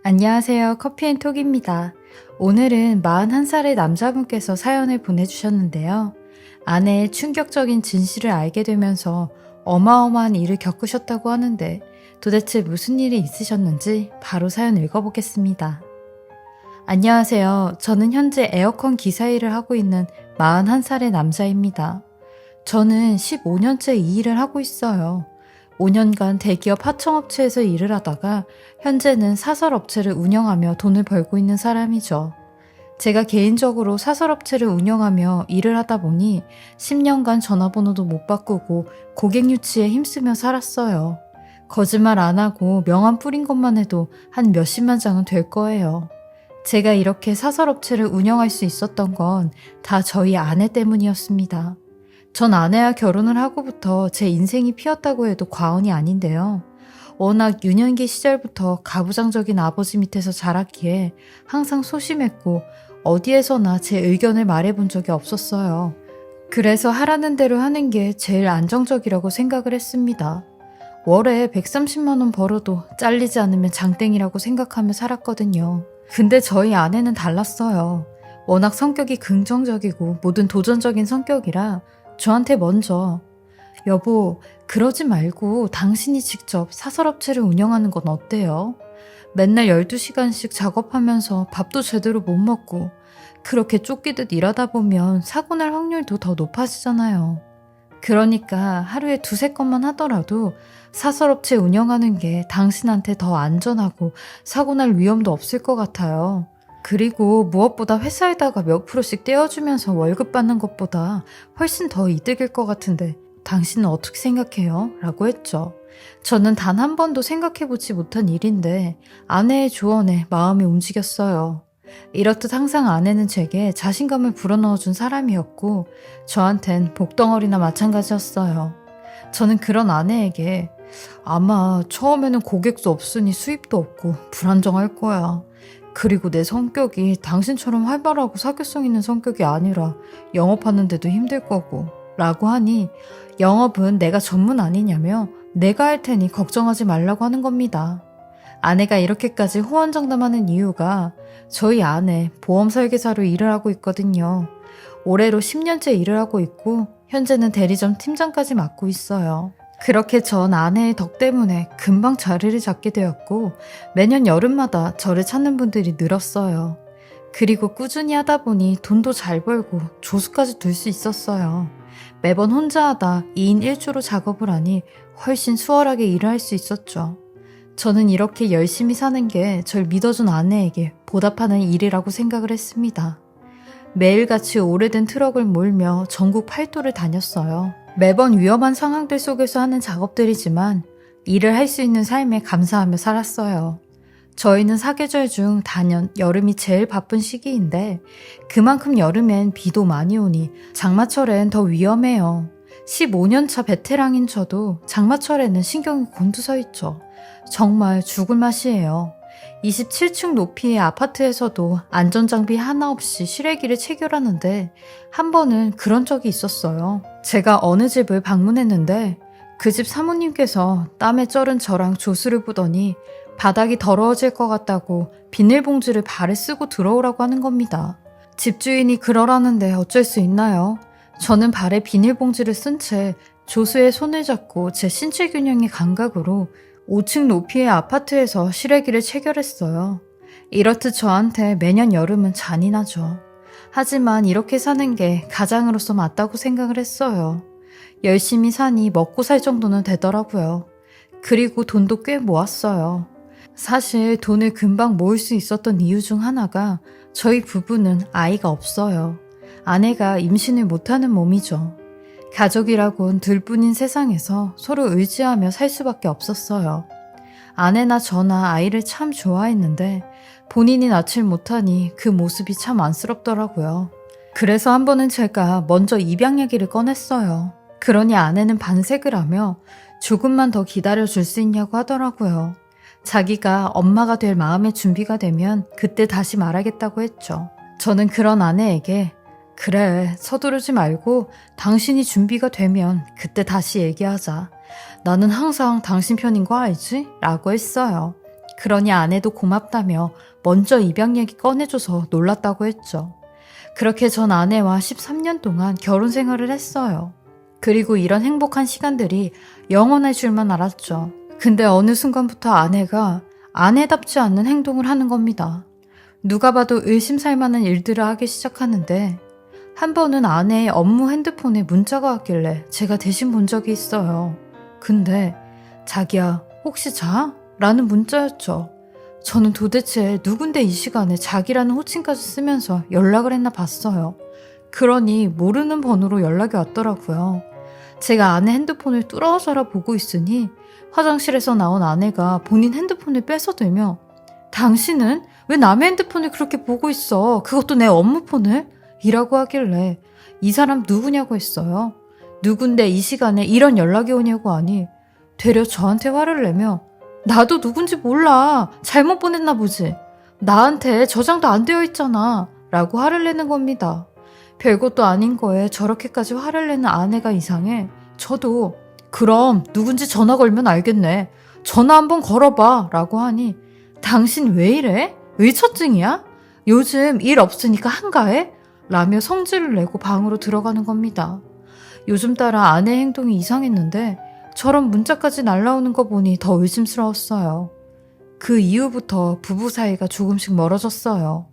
안녕하세요. 커피앤톡입니다. 오늘은 41살의 남자분께서 사연을 보내주셨는데요. 아내의 충격적인 진실을 알게 되면서 어마어마한 일을 겪으셨다고 하는데 도대체 무슨 일이 있으셨는지 바로 사연 읽어보겠습니다. 안녕하세요. 저는 현재 에어컨 기사 일을 하고 있는 41살의 남자입니다. 저는 15년째 이 일을 하고 있어요. 5년간 대기업 하청업체에서 일을 하다가 현재는 사설업체를 운영하며 돈을 벌고 있는 사람이죠. 제가 개인적으로 사설업체를 운영하며 일을 하다 보니 10년간 전화번호도 못 바꾸고 고객 유치에 힘쓰며 살았어요. 거짓말 안 하고 명함 뿌린 것만 해도 한 몇십만 장은 될 거예요. 제가 이렇게 사설업체를 운영할 수 있었던 건 다 저희 아내 때문이었습니다. 전 아내와 결혼을 하고부터 제 인생이 피었다고 해도 과언이 아닌데요. 워낙 유년기 시절부터 가부장적인 아버지 밑에서 자랐기에 항상 소심했고 어디에서나 제 의견을 말해본 적이 없었어요. 그래서 하라는 대로 하는 게 제일 안정적이라고 생각을 했습니다. 월에 130만 원 벌어도 잘리지 않으면 장땡이라고 생각하며 살았거든요. 근데 저희 아내는 달랐어요. 워낙 성격이 긍정적이고 모든 도전적인 성격이라 저한테 먼저 여보, 그러지 말고 당신이 직접 사설업체를 운영하는 건 어때요? 맨날 12시간씩 작업하면서 밥도 제대로 못 먹고 그렇게 쫓기듯 일하다 보면 사고 날 확률도 더 높아지잖아요. 그러니까 하루에 두세 건만 하더라도 사설업체 운영하는 게 당신한테 더 안전하고 사고 날 위험도 없을 것 같아요. 그리고 무엇보다 회사에다가 몇 프로씩 떼어주면서 월급 받는 것보다 훨씬 더 이득일 것 같은데 당신은 어떻게 생각해요? 라고 했죠. 저는 단 한 번도 생각해보지 못한 일인데 아내의 조언에 마음이 움직였어요. 이렇듯 항상 아내는 제게 자신감을 불어넣어준 사람이었고 저한텐 복덩어리나 마찬가지였어요. 저는 그런 아내에게 아마 처음에는 고객도 없으니 수입도 없고 불안정할 거야. 그리고 내 성격이 당신처럼 활발하고 사교성 있는 성격이 아니라 영업하는데도 힘들 거고 라고 하니 영업은 내가 전문 아니냐며 내가 할 테니 걱정하지 말라고 하는 겁니다. 아내가 이렇게까지 호언장담하는 이유가 저희 아내 보험 설계사로 일을 하고 있거든요. 올해로 10년째 일을 하고 있고 현재는 대리점 팀장까지 맡고 있어요. 그렇게 전 아내의 덕 때문에 금방 자리를 잡게 되었고 매년 여름마다 저를 찾는 분들이 늘었어요. 그리고 꾸준히 하다 보니 돈도 잘 벌고 조수까지 둘 수 있었어요. 매번 혼자 하다 2인 1조로 작업을 하니 훨씬 수월하게 일을 할 수 있었죠. 저는 이렇게 열심히 사는 게 절 믿어준 아내에게 보답하는 일이라고 생각을 했습니다. 매일같이 오래된 트럭을 몰며 전국 8도를 다녔어요. 매번 위험한 상황들 속에서 하는 작업들이지만 일을 할 수 있는 삶에 감사하며 살았어요. 저희는 사계절 중 단연 여름이 제일 바쁜 시기인데 그만큼 여름엔 비도 많이 오니 장마철엔 더 위험해요. 15년차 베테랑인 저도 장마철에는 신경이 곤두서 있죠. 정말 죽을 맛이에요. 27층 높이의 아파트에서도 안전장비 하나 없이 실외기를 체결하는데 한 번은 그런 적이 있었어요. 제가 어느 집을 방문했는데 그 집 사모님께서 땀에 쩔은 저랑 조수를 보더니 바닥이 더러워질 것 같다고 비닐봉지를 발에 쓰고 들어오라고 하는 겁니다. 집주인이 그러라는데 어쩔 수 있나요? 저는 발에 비닐봉지를 쓴 채 조수의 손을 잡고 제 신체 균형의 감각으로 5층 높이의 아파트에서 실외기를 체결했어요. 이렇듯 저한테 매년 여름은 잔인하죠. 하지만 이렇게 사는 게 가장으로서 맞다고 생각을 했어요. 열심히 사니 먹고 살 정도는 되더라고요. 그리고 돈도 꽤 모았어요. 사실 돈을 금방 모을 수 있었던 이유 중 하나가 저희 부부는 아이가 없어요. 아내가 임신을 못하는 몸이죠. 가족이라곤 둘뿐인 세상에서 서로 의지하며 살 수밖에 없었어요. 아내나 저나 아이를 참 좋아했는데 본인이 낳질 못하니 그 모습이 참 안쓰럽더라고요. 그래서 한 번은 제가 먼저 입양 얘기를 꺼냈어요. 그러니 아내는 반색을 하며 조금만 더 기다려줄 수 있냐고 하더라고요. 자기가 엄마가 될 마음의 준비가 되면 그때 다시 말하겠다고 했죠. 저는 그런 아내에게 그래, 서두르지 말고 당신이 준비가 되면 그때 다시 얘기하자. 나는 항상 당신 편인 거 알지? 라고 했어요. 그러니 아내도 고맙다며 먼저 입양 얘기 꺼내줘서 놀랐다고 했죠. 그렇게 전 아내와 13년 동안 결혼 생활을 했어요. 그리고 이런 행복한 시간들이 영원할 줄만 알았죠. 근데 어느 순간부터 아내가 아내답지 않는 행동을 하는 겁니다. 누가 봐도 의심살 만한 일들을 하기 시작하는데 한 번은 아내의 업무 핸드폰에 문자가 왔길래 제가 대신 본 적이 있어요. 근데 자기야 혹시 자? 라는 문자였죠. 저는 도대체 누군데 이 시간에 자기라는 호칭까지 쓰면서 연락을 했나 봤어요. 그러니 모르는 번호로 연락이 왔더라고요. 제가 아내 핸드폰을 뚫어져라 보고 있으니 화장실에서 나온 아내가 본인 핸드폰을 뺏어들며 당신은 왜 남의 핸드폰을 그렇게 보고 있어? 그것도 내 업무폰을? 이라고 하길래 이 사람 누구냐고 했어요. 누군데 이 시간에 이런 연락이 오냐고 하니 되려 저한테 화를 내며 나도 누군지 몰라. 잘못 보냈나 보지. 나한테 저장도 안 되어 있잖아. 라고 화를 내는 겁니다. 별것도 아닌 거에 저렇게까지 화를 내는 아내가 이상해. 저도 그럼 누군지 전화 걸면 알겠네. 전화 한번 걸어봐. 라고 하니 당신 왜 이래? 의처증이야? 요즘 일 없으니까 한가해? 라며 성질을 내고 방으로 들어가는 겁니다. 요즘 따라 아내 행동이 이상했는데 저런 문자까지 날라오는 거 보니 더 의심스러웠어요. 그 이후부터 부부 사이가 조금씩 멀어졌어요.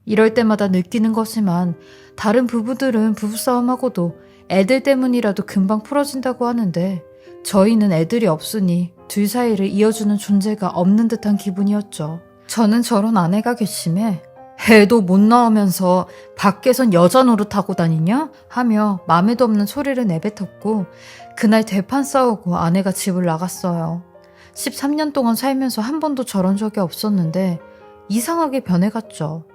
이럴 때마다 느끼는 거지만 다른 부부들은 부부싸움하고도 애들 때문이라도 금방 풀어진다고 하는데 저희는 애들이 없으니 둘 사이를 이어주는 존재가 없는 듯한 기분이었죠. 저는 저런 아내가 괘씸해 애도 못 낳으면서 밖에선 여자 노릇하고 다니냐? 하며 맘에도 없는 소리를 내뱉었고 그날 대판 싸우고 아내가 집을 나갔어요. 13년 동안 살면서 한 번도 저런 적이 없었는데 이상하게 변해갔죠.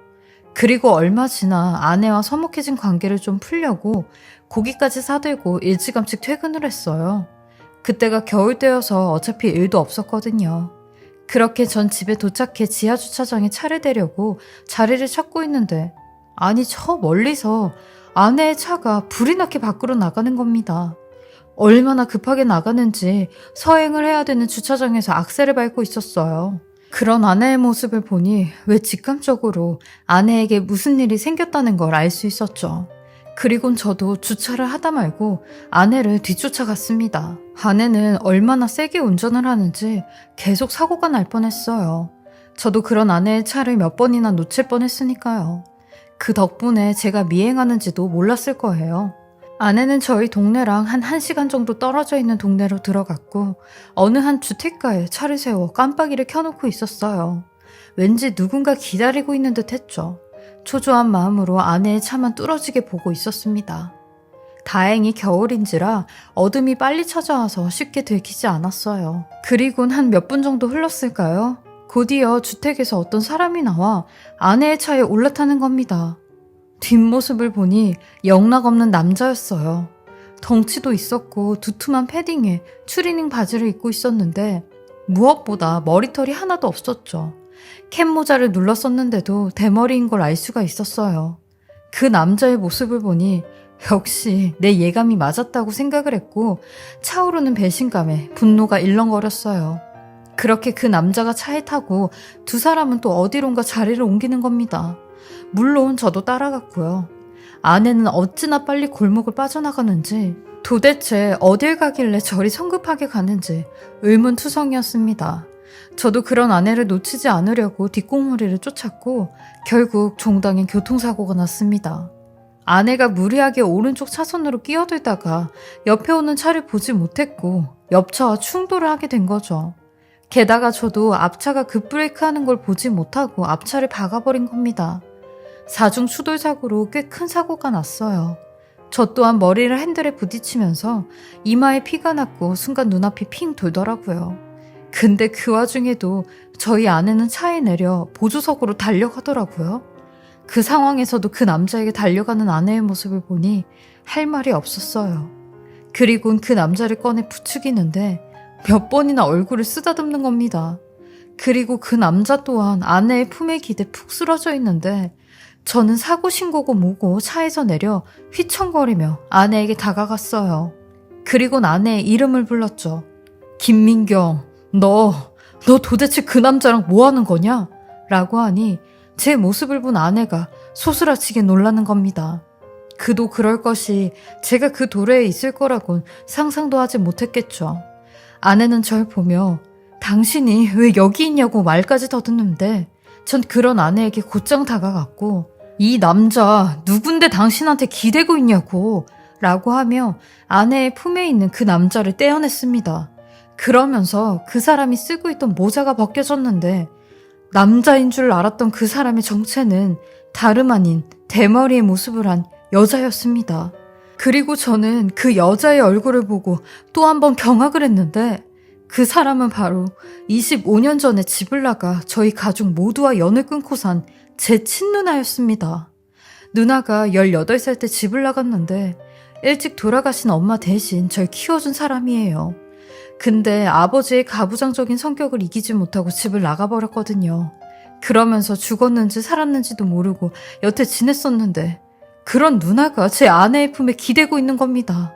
그리고 얼마 지나 아내와 서먹해진 관계를 좀 풀려고 고기까지 사들고 일찌감치 퇴근을 했어요. 그때가 겨울 때여서 어차피 일도 없었거든요. 그렇게 전 집에 도착해 지하주차장에 차를 대려고 자리를 찾고 있는데 아니 저 멀리서 아내의 차가 불이 나게 밖으로 나가는 겁니다. 얼마나 급하게 나가는지 서행을 해야 되는 주차장에서 악셀을 밟고 있었어요. 그런 아내의 모습을 보니 왜 직감적으로 아내에게 무슨 일이 생겼다는 걸 알 수 있었죠. 그리곤 저도 주차를 하다 말고 아내를 뒤쫓아갔습니다. 아내는 얼마나 세게 운전을 하는지 계속 사고가 날 뻔했어요. 저도 그런 아내의 차를 몇 번이나 놓칠 뻔했으니까요. 그 덕분에 제가 미행하는지도 몰랐을 거예요. 아내는 저희 동네랑 한 1시간 정도 떨어져 있는 동네로 들어갔고 어느 한 주택가에 차를 세워 깜빡이를 켜놓고 있었어요. 왠지 누군가 기다리고 있는 듯 했죠. 초조한 마음으로 아내의 차만 뚫어지게 보고 있었습니다. 다행히 겨울인지라 어둠이 빨리 찾아와서 쉽게 들키지 않았어요. 그리곤 한 몇 분 정도 흘렀을까요? 곧이어 주택에서 어떤 사람이 나와 아내의 차에 올라타는 겁니다. 뒷모습을 보니 영락없는 남자였어요. 덩치도 있었고 두툼한 패딩에 추리닝 바지를 입고 있었는데 무엇보다 머리털이 하나도 없었죠. 캡모자를 눌렀었는데도 대머리인 걸 알 수가 있었어요. 그 남자의 모습을 보니 역시 내 예감이 맞았다고 생각을 했고 차오르는 배신감에 분노가 일렁거렸어요. 그렇게 그 남자가 차에 타고 두 사람은 또 어디론가 자리를 옮기는 겁니다. 물론 저도 따라갔고요. 아내는 어찌나 빨리 골목을 빠져나가는지 도대체 어딜 가길래 저리 성급하게 가는지 의문투성이었습니다. 저도 그런 아내를 놓치지 않으려고 뒷공무리를 쫓았고 결국 종당인 교통사고가 났습니다. 아내가 무리하게 오른쪽 차선으로 끼어들다가 옆에 오는 차를 보지 못했고 옆차와 충돌을 하게 된 거죠. 게다가 저도 앞차가 급브레이크하는 걸 보지 못하고 앞차를 박아버린 겁니다. 사중 추돌 사고로 꽤 큰 사고가 났어요. 저 또한 머리를 핸들에 부딪히면서 이마에 피가 났고 순간 눈앞이 핑 돌더라고요. 근데 그 와중에도 저희 아내는 차에 내려 보조석으로 달려가더라고요. 그 상황에서도 그 남자에게 달려가는 아내의 모습을 보니 할 말이 없었어요. 그리곤 그 남자를 꺼내 부추기는데 몇 번이나 얼굴을 쓰다듬는 겁니다. 그리고 그 남자 또한 아내의 품에 기대 푹 쓰러져 있는데 저는 사고 신고고 뭐고 차에서 내려 휘청거리며 아내에게 다가갔어요. 그리곤 아내의 이름을 불렀죠. 김민경, 너 너 도대체 그 남자랑 뭐 하는 거냐? 라고 하니 제 모습을 본 아내가 소스라치게 놀라는 겁니다. 그도 그럴 것이 제가 그 도래에 있을 거라곤 상상도 하지 못했겠죠. 아내는 절 보며 당신이 왜 여기 있냐고 말까지 더듬는데 전 그런 아내에게 곧장 다가갔고 이 남자 누군데 당신한테 기대고 있냐고 라고 하며 아내의 품에 있는 그 남자를 떼어냈습니다. 그러면서 그 사람이 쓰고 있던 모자가 벗겨졌는데 남자인 줄 알았던 그 사람의 정체는 다름 아닌 대머리의 모습을 한 여자였습니다. 그리고 저는 그 여자의 얼굴을 보고 또 한 번 경악을 했는데 그 사람은 바로 25년 전에 집을 나가 저희 가족 모두와 연을 끊고 산 제 친누나였습니다. 누나가 18살 때 집을 나갔는데 일찍 돌아가신 엄마 대신 절 키워준 사람이에요. 근데 아버지의 가부장적인 성격을 이기지 못하고 집을 나가버렸거든요. 그러면서 죽었는지 살았는지도 모르고 여태 지냈었는데 그런 누나가 제 아내의 품에 기대고 있는 겁니다.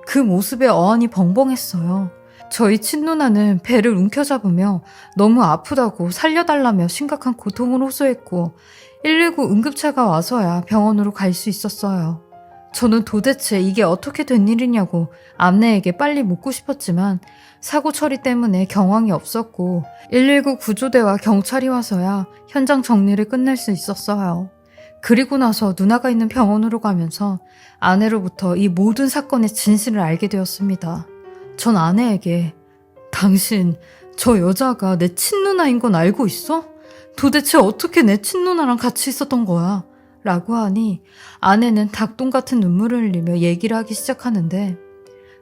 그 모습에 어안이 벙벙했어요. 저희 친누나는 배를 움켜잡으며 너무 아프다고 살려달라며 심각한 고통을 호소했고 119 응급차가 와서야 병원으로 갈 수 있었어요. 저는 도대체 이게 어떻게 된 일이냐고 아내에게 빨리 묻고 싶었지만 사고 처리 때문에 경황이 없었고 119 구조대와 경찰이 와서야 현장 정리를 끝낼 수 있었어요. 그리고 나서 누나가 있는 병원으로 가면서 아내로부터 이 모든 사건의 진실을 알게 되었습니다. 전 아내에게 당신 저 여자가 내 친누나인 건 알고 있어? 도대체 어떻게 내 친누나랑 같이 있었던 거야? 라고 하니 아내는 닭똥 같은 눈물을 흘리며 얘기를 하기 시작하는데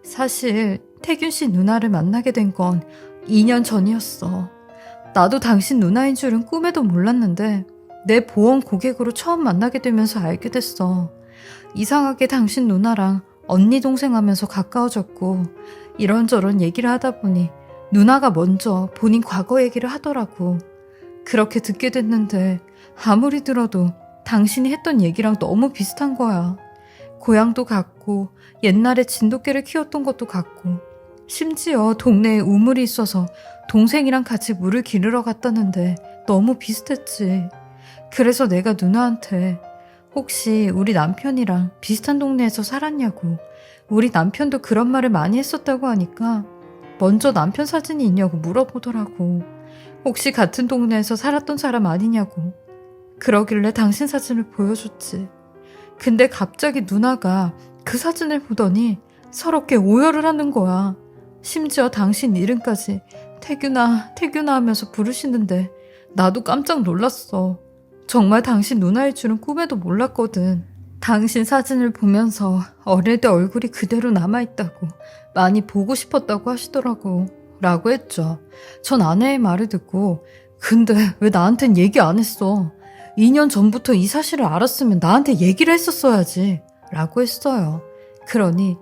사실 태균 씨 누나를 만나게 된 건 2년 전이었어. 나도 당신 누나인 줄은 꿈에도 몰랐는데 내 보험 고객으로 처음 만나게 되면서 알게 됐어. 이상하게 당신 누나랑 언니 동생 하면서 가까워졌고 이런저런 얘기를 하다 보니 누나가 먼저 본인 과거 얘기를 하더라고. 그렇게 듣게 됐는데 아무리 들어도 당신이 했던 얘기랑 너무 비슷한 거야. 고향도 같고 옛날에 진돗개를 키웠던 것도 같고 심지어 동네에 우물이 있어서 동생이랑 같이 물을 기르러 갔다는데 너무 비슷했지. 그래서 내가 누나한테 혹시 우리 남편이랑 비슷한 동네에서 살았냐고 우리 남편도 그런 말을 많이 했었다고 하니까 먼저 남편 사진이 있냐고 물어보더라고. 혹시 같은 동네에서 살았던 사람 아니냐고. 그러길래 당신 사진을 보여줬지. 근데 갑자기 누나가 그 사진을 보더니 서럽게 오열을 하는 거야. 심지어 당신 이름까지 태균아, 태균아 하면서 부르시는데 나도 깜짝 놀랐어. 정말 당신 누나일 줄은 꿈에도 몰랐거든. 당신 사진을 보면서 어릴 때 얼굴이 그대로 남아있다고 많이 보고 싶었다고 하시더라고. 라고 했죠. 전 아내의 말을 듣고 근데 왜 나한텐 얘기 안 했어? 2년 전부터 이 사실을 알았으면 나한테 얘기를 했었어야지. 라고 했어요. 그러니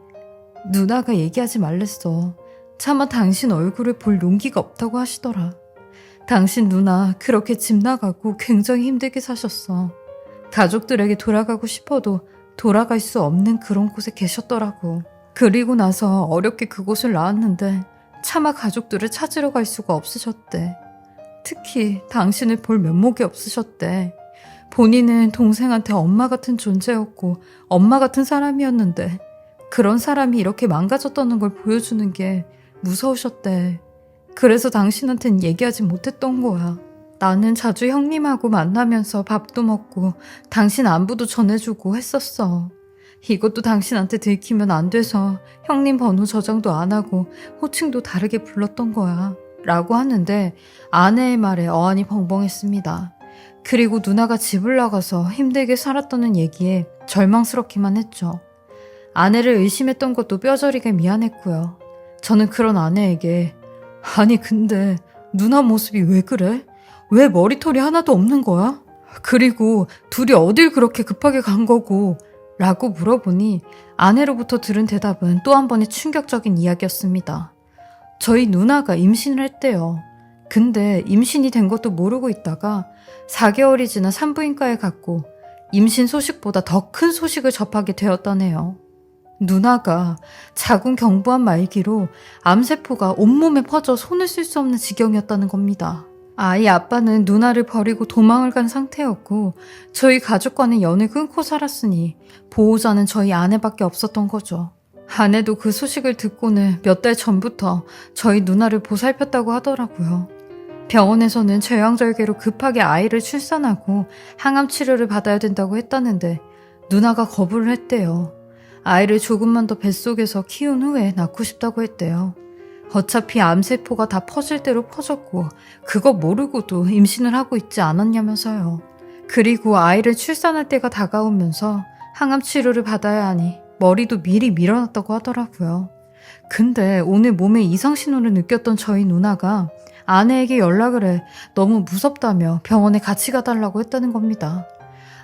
누나가 얘기하지 말랬어. 차마 당신 얼굴을 볼 용기가 없다고 하시더라. 당신 누나 그렇게 집 나가고 굉장히 힘들게 사셨어. 가족들에게 돌아가고 싶어도 돌아갈 수 없는 그런 곳에 계셨더라고. 그리고 나서 어렵게 그곳을 나왔는데 차마 가족들을 찾으러 갈 수가 없으셨대. 특히 당신을 볼 면목이 없으셨대. 본인은 동생한테 엄마 같은 존재였고 엄마 같은 사람이었는데 그런 사람이 이렇게 망가졌다는 걸 보여주는 게 무서우셨대. 그래서 당신한텐 얘기하지 못했던 거야. 나는 자주 형님하고 만나면서 밥도 먹고 당신 안부도 전해주고 했었어. 이것도 당신한테 들키면 안 돼서 형님 번호 저장도 안 하고 호칭도 다르게 불렀던 거야. 라고 하는데 아내의 말에 어안이 벙벙했습니다. 그리고 누나가 집을 나가서 힘들게 살았다는 얘기에 절망스럽기만 했죠. 아내를 의심했던 것도 뼈저리게 미안했고요. 저는 그런 아내에게 아니 근데 누나 모습이 왜 그래? 왜 머리털이 하나도 없는 거야? 그리고 둘이 어딜 그렇게 급하게 간 거고? 라고 물어보니 아내로부터 들은 대답은 또 한 번의 충격적인 이야기였습니다. 저희 누나가 임신을 했대요. 근데 임신이 된 것도 모르고 있다가 4개월이 지나 산부인과에 갔고 임신 소식보다 더 큰 소식을 접하게 되었다네요. 누나가 자궁경부암 말기로 암세포가 온몸에 퍼져 손을 쓸 수 없는 지경이었다는 겁니다. 아이 아빠는 누나를 버리고 도망을 간 상태였고 저희 가족과는 연을 끊고 살았으니 보호자는 저희 아내밖에 없었던 거죠. 아내도 그 소식을 듣고는 몇 달 전부터 저희 누나를 보살폈다고 하더라고요. 병원에서는 제왕절개로 급하게 아이를 출산하고 항암 치료를 받아야 된다고 했다는데 누나가 거부를 했대요. 아이를 조금만 더 뱃속에서 키운 후에 낳고 싶다고 했대요. 어차피 암세포가 다 퍼질 대로 퍼졌고 그거 모르고도 임신을 하고 있지 않았냐면서요. 그리고 아이를 출산할 때가 다가오면서 항암 치료를 받아야 하니 머리도 미리 밀어놨다고 하더라고요. 근데 오늘 몸에 이상 신호를 느꼈던 저희 누나가 아내에게 연락을 해 너무 무섭다며 병원에 같이 가달라고 했다는 겁니다.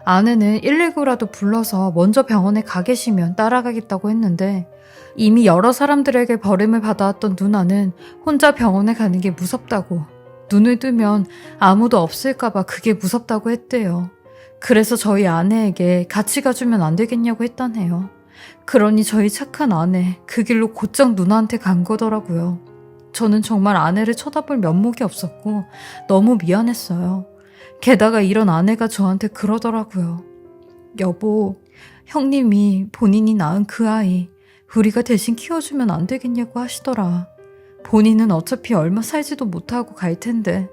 아내는 119라도 불러서 먼저 병원에 가 계시면 따라가겠다고 했는데 이미 여러 사람들에게 버림을 받아왔던 누나는 혼자 병원에 가는 게 무섭다고 눈을 뜨면 아무도 없을까봐 그게 무섭다고 했대요. 그래서 저희 아내에게 같이 가주면 안 되겠냐고 했다네요. 그러니 저희 착한 아내 그 길로 곧장 누나한테 간 거더라고요. 저는 정말 아내를 쳐다볼 면목이 없었고 너무 미안했어요. 게다가 이런 아내가 저한테 그러더라고요. 여보, 형님이 본인이 낳은 그 아이 우리가 대신 키워주면 안 되겠냐고 하시더라. 본인은 어차피 얼마 살지도 못하고 갈 텐데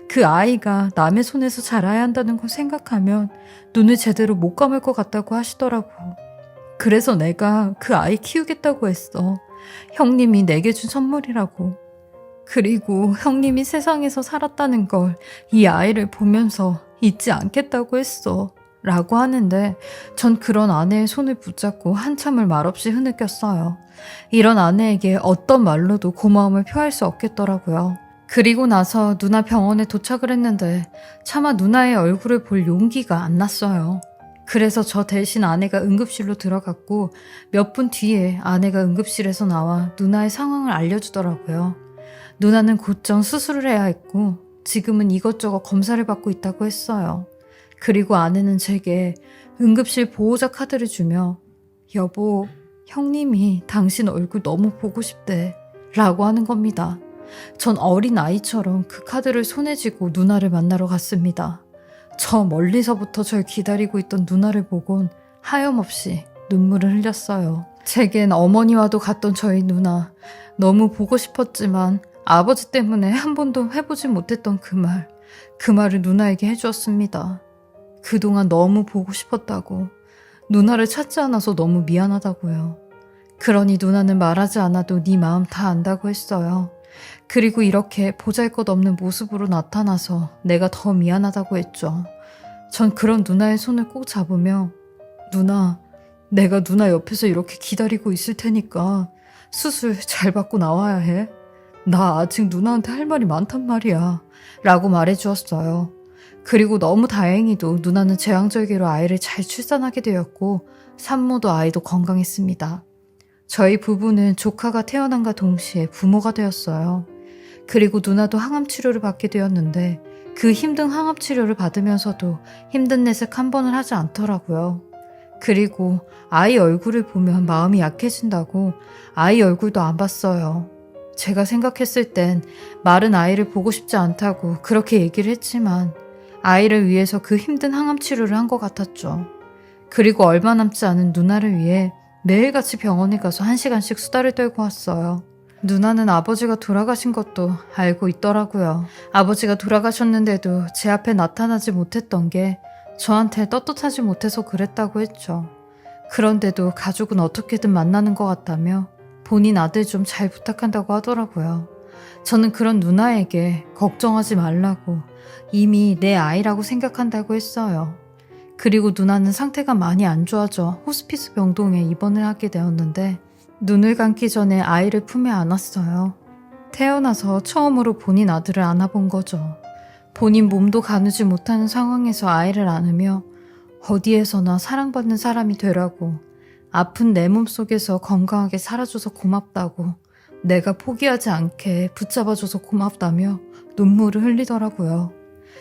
그 아이가 남의 손에서 자라야 한다는 걸 생각하면 눈을 제대로 못 감을 것 같다고 하시더라고. 그래서 내가 그 아이 키우겠다고 했어. 형님이 내게 준 선물이라고. 그리고 형님이 세상에서 살았다는 걸 이 아이를 보면서 잊지 않겠다고 했어. 라고 하는데 전 그런 아내의 손을 붙잡고 한참을 말없이 흐느꼈어요. 이런 아내에게 어떤 말로도 고마움을 표할 수 없겠더라고요. 그리고 나서 누나 병원에 도착을 했는데 차마 누나의 얼굴을 볼 용기가 안 났어요. 그래서 저 대신 아내가 응급실로 들어갔고 몇 분 뒤에 아내가 응급실에서 나와 누나의 상황을 알려주더라고요. 누나는 곧장 수술을 해야 했고 지금은 이것저것 검사를 받고 있다고 했어요. 그리고 아내는 제게 응급실 보호자 카드를 주며 여보, 형님이 당신 얼굴 너무 보고 싶대 라고 하는 겁니다. 전 어린 아이처럼 그 카드를 손에 쥐고 누나를 만나러 갔습니다. 저 멀리서부터 절 기다리고 있던 누나를 보곤 하염없이 눈물을 흘렸어요. 제겐 어머니와도 갔던 저희 누나 너무 보고 싶었지만 아버지 때문에 한 번도 해보지 못했던 그 말을 누나에게 해주었습니다. 그동안 너무 보고 싶었다고, 누나를 찾지 않아서 너무 미안하다고요. 그러니 누나는 말하지 않아도 네 마음 다 안다고 했어요. 그리고 이렇게 보잘것없는 모습으로 나타나서 내가 더 미안하다고 했죠. 전 그런 누나의 손을 꼭 잡으며 누나, 내가 누나 옆에서 이렇게 기다리고 있을 테니까 수술 잘 받고 나와야 해. 나 아직 누나한테 할 말이 많단 말이야 라고 말해주었어요. 그리고 너무 다행히도 누나는 제왕절개로 아이를 잘 출산하게 되었고 산모도 아이도 건강했습니다. 저희 부부는 조카가 태어난과 동시에 부모가 되었어요. 그리고 누나도 항암치료를 받게 되었는데 그 힘든 항암치료를 받으면서도 힘든 내색 한 번을 하지 않더라고요. 그리고 아이 얼굴을 보면 마음이 약해진다고 아이 얼굴도 안 봤어요. 제가 생각했을 땐 마른 아이를 보고 싶지 않다고 그렇게 얘기를 했지만 아이를 위해서 그 힘든 항암치료를 한 것 같았죠. 그리고 얼마 남지 않은 누나를 위해 매일같이 병원에 가서 1시간씩 수다를 떨고 왔어요. 누나는 아버지가 돌아가신 것도 알고 있더라고요. 아버지가 돌아가셨는데도 제 앞에 나타나지 못했던 게 저한테 떳떳하지 못해서 그랬다고 했죠. 그런데도 가족은 어떻게든 만나는 것 같다며 본인 아들 좀 잘 부탁한다고 하더라고요. 저는 그런 누나에게 걱정하지 말라고 이미 내 아이라고 생각한다고 했어요. 그리고 누나는 상태가 많이 안 좋아져 호스피스 병동에 입원을 하게 되었는데 눈을 감기 전에 아이를 품에 안았어요. 태어나서 처음으로 본인 아들을 안아본 거죠. 본인 몸도 가누지 못하는 상황에서 아이를 안으며 어디에서나 사랑받는 사람이 되라고, 아픈 내 몸속에서 건강하게 살아줘서 고맙다고, 내가 포기하지 않게 붙잡아줘서 고맙다며 눈물을 흘리더라고요.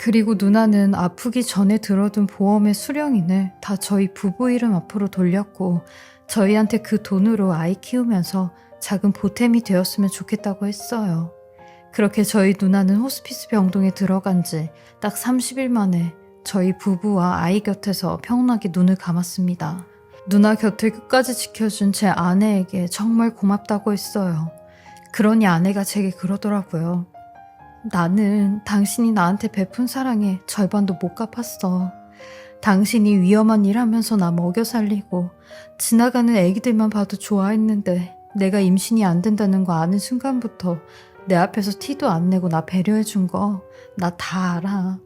그리고 누나는 아프기 전에 들어둔 보험의 수령인을 다 저희 부부 이름 앞으로 돌렸고 저희한테 그 돈으로 아이 키우면서 작은 보탬이 되었으면 좋겠다고 했어요. 그렇게 저희 누나는 호스피스 병동에 들어간 지 딱 30일 만에 저희 부부와 아이 곁에서 평온하게 눈을 감았습니다. 누나 곁을 끝까지 지켜준 제 아내에게 정말 고맙다고 했어요. 그러니 아내가 제게 그러더라고요. 나는 당신이 나한테 베푼 사랑의 절반도 못 갚았어. 당신이 위험한 일 하면서 나 먹여 살리고 지나가는 애기들만 봐도 좋아했는데 내가 임신이 안 된다는 거 아는 순간부터 내 앞에서 티도 안 내고 나 배려해 준 거 나 다 알아.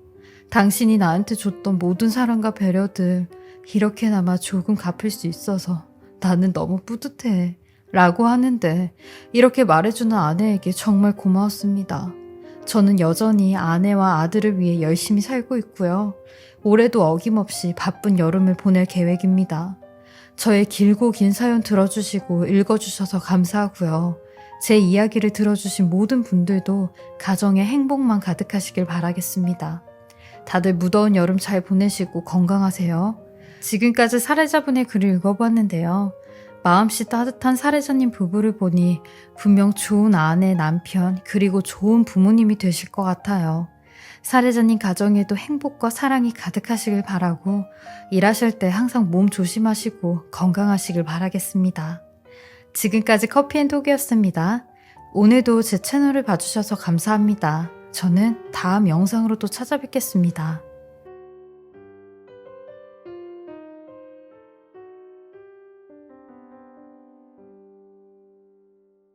당신이 나한테 줬던 모든 사랑과 배려들 이렇게나마 조금 갚을 수 있어서 나는 너무 뿌듯해 라고 하는데 이렇게 말해주는 아내에게 정말 고마웠습니다. 저는 여전히 아내와 아들을 위해 열심히 살고 있고요. 올해도 어김없이 바쁜 여름을 보낼 계획입니다. 저의 길고 긴 사연 들어주시고 읽어주셔서 감사하고요. 제 이야기를 들어주신 모든 분들도 가정에 행복만 가득하시길 바라겠습니다. 다들 무더운 여름 잘 보내시고 건강하세요. 지금까지 사례자분의 글을 읽어봤는데요. 마음씨 따뜻한 사례자님 부부를 보니 분명 좋은 아내, 남편, 그리고 좋은 부모님이 되실 것 같아요. 사례자님 가정에도 행복과 사랑이 가득하시길 바라고 일하실 때 항상 몸 조심하시고 건강하시길 바라겠습니다. 지금까지 커피앤톡이었습니다. 오늘도 제 채널을 봐주셔서 감사합니다. 저는 다음 영상으로 또 찾아뵙겠습니다.